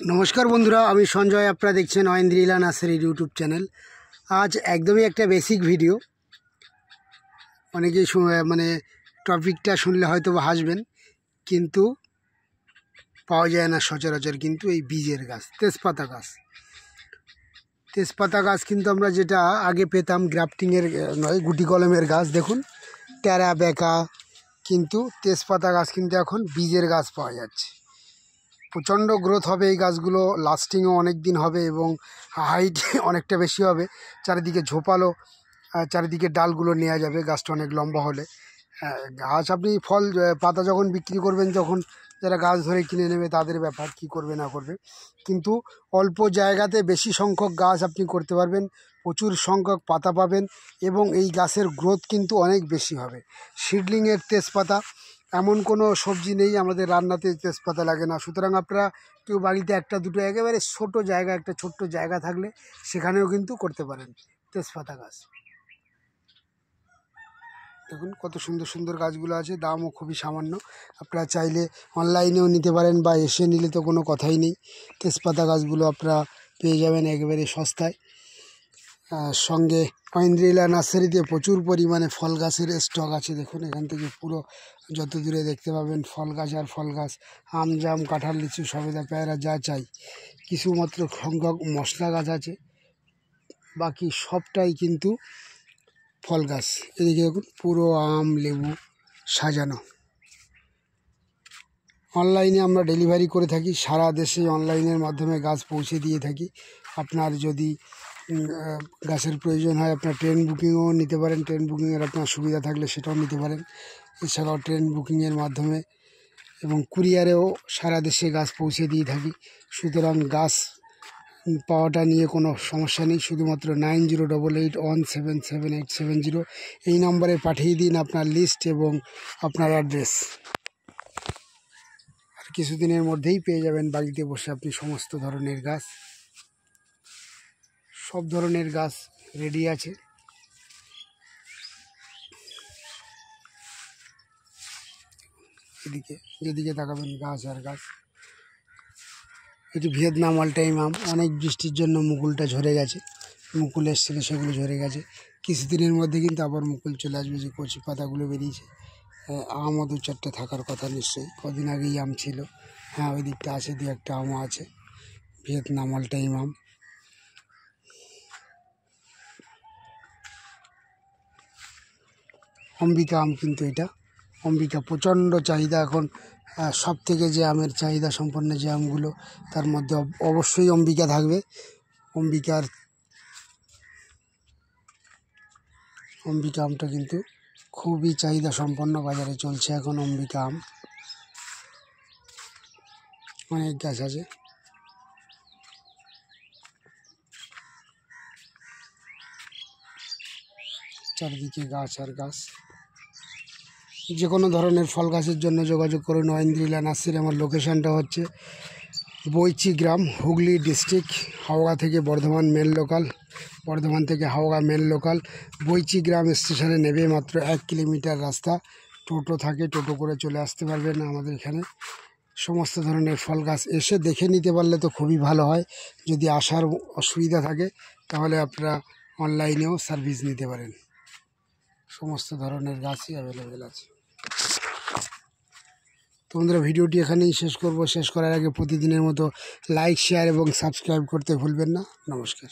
नमस्कार बंधुरा आमी संजय आपनारा देखছেন অয়েন্দ্রিলা নার্সারি यूट्यूब चैनल। आज एकदम एक बेसिक भिडियो अनेकेई माने टपिकटा शुनले हयतो हासबेन किन्तु पाওয়া যায় না সচরাচর। কিন্তু এই বীজের গাছ তেজপাতা গাছ কিন্তু আমরা যেটা আগে পেতাম গ্রাফটিংয়ের নয় গুটি কলমের গাছ, দেখুন টেরা বেঁকা, কিন্তু তেজপাতা গাছ কিন্তু এখন বীজের গাছ পাওয়া যাচ্ছে। প্রচণ্ড গ্রোথ হবে এই গাছগুলো, লাস্টিংও অনেক দিন হবে এবং হাইট অনেকটা বেশি হবে। চারিদিকে ঝোপালো, চারিদিকে ডালগুলো নেওয়া যাবে গাছটা অনেক লম্বা হলে। গাছ আপনি ফল পাতা যখন বিক্রি করবেন, যখন যারা গাছ ধরে কিনে নেবে তাদের ব্যাপার, কি করবে না করবে, কিন্তু অল্প জায়গাতে বেশি সংখ্যক গাছ আপনি করতে পারবেন, প্রচুর সংখ্যক পাতা পাবেন এবং এই গাছের গ্রোথ কিন্তু অনেক বেশি হবে। সিডলিংয়ের তেজপাতা এমন কোনো সবজি নেই আমাদের রান্নাতে তেজপাতা লাগে না। সুতরাং আপনারা কেউ বাড়িতে একটা দুটো একেবারে ছোটো জায়গা, একটা ছোট্ট জায়গা থাকলে সেখানেও কিন্তু করতে পারেন তেজপাতা গাছ। দেখুন কত সুন্দর সুন্দর গাছগুলো আছে, দামও খুবই সামান্য। আপনারা চাইলে অনলাইনেও নিতে পারেন বা এসে নিলে তো কোনো কথাই নেই। তেজপাতা গাছগুলো আপনারা পেয়ে যাবেন একেবারে সস্তায়। সঙ্গে অয়েন্দ্রিলা নার্সারিতে প্রচুর পরিমাণে ফল গাছের স্টক আছে। দেখুন এখান থেকে পুরো যত দূরে দেখতে পাবেন ফল গাছ আর ফল গাছ, আম জাম কাঁঠাল লিচু সবেদা পেয়ারা যা চাই। কিছুমাত্র সংখ্যক মশলা গাছ আছে, বাকি সবটাই কিন্তু ফল গাছ। এদিকে দেখুন পুরো আম লেবু সাজানো। অনলাইনে আমরা ডেলিভারি করে থাকি, সারা দেশে অনলাইনের মাধ্যমে গাছ পৌঁছে দিয়ে থাকি। আপনার যদি গাছের প্রয়োজন হয় আপনার ট্রেন বুকিংও নিতে পারেন, ট্রেন বুকিংয়ের আপনার সুবিধা থাকলে সেটাও নিতে পারেন। এছাড়াও ট্রেন বুকিংয়ের মাধ্যমে এবং কুরিয়ারেও সারা দেশে গাছ পৌঁছে দিয়ে থাকি। সুতরাং গাছ পাওয়াটা নিয়ে কোনো সমস্যা নেই। শুধুমাত্র 9088177870 এই নম্বরে পাঠিয়ে দিন আপনার লিস্ট এবং আপনার অ্যাড্রেস। আর কিছুদিনের মধ্যেই পেয়ে যাবেন বাড়িতে বসে আপনি সমস্ত ধরনের গাছ। সব ধরনের গাছ রেডি আছে। এদিকে যেদিকে তাকাবেন গাছ আর গাছ। এটি ভিয়েতনাম অল টাইম আম, অনেক বৃষ্টির জন্য মুকুলটা ঝরে গেছে, মুকুল এসেছিলো সেগুলো ঝরে গেছে। কিছুদিনের মধ্যে কিন্তু আবার মুকুল চলে আসবে, যে কচি পাতাগুলো বেরিয়েছে। আমও দু চারটে থাকার কথা নিশ্চয়ই, কদিন আগেই আম ছিল। হ্যাঁ ওই দিকটা আছে, দু একটা আমও আছে, ভিয়েতনাম অল টাইম আম। অম্বিকা আম, কিন্তু এটা অম্বিকা প্রচণ্ড চাহিদা এখন। সব থেকে যে আমের চাহিদা সম্পন্ন যে আমগুলো, তার মধ্যে অবশ্যই অম্বিকা থাকবে। অম্বিকা আমটা কিন্তু খুবই চাহিদা সম্পন্ন, বাজারে চলছে এখন অম্বিকা আম। অনেক গাছ আছে। চারিদিকে গাছ আর গাছ। যে কোনো ধরনের ফল গাছের জন্য যোগাযোগ করুন অয়েন্দ্রিলা নার্সারি। আমার লোকেশানটা হচ্ছে বৈচি গ্রাম, হুগলি ডিস্ট্রিক্ট, হাওড়া থেকে বর্ধমান মেন লোকাল, বর্ধমান থেকে হাওড়া মেন লোকাল। বৈচি গ্রাম স্টেশনে নেবে মাত্র 1 কিলোমিটার রাস্তা। টোটো থাকে, টোটো করে চলে আসতে পারবেন আমাদের এখানে। সমস্ত ধরনের ফল গাছ এসে দেখে নিতে পারলে তো খুবই ভালো হয়। যদি আসার অসুবিধা থাকে তাহলে আপনারা অনলাইনেও সার্ভিস নিতে পারেন। সমস্ত ধরনের গাছই অ্যাভেলেবেল আছে। তো বন্ধুরা ভিডিওটি এখানেই শেষ করব। শেষ করার আগে প্রতিদিনের মতো লাইক শেয়ার এবং সাবস্ক্রাইব করতে ভুলবেন না। নমস্কার।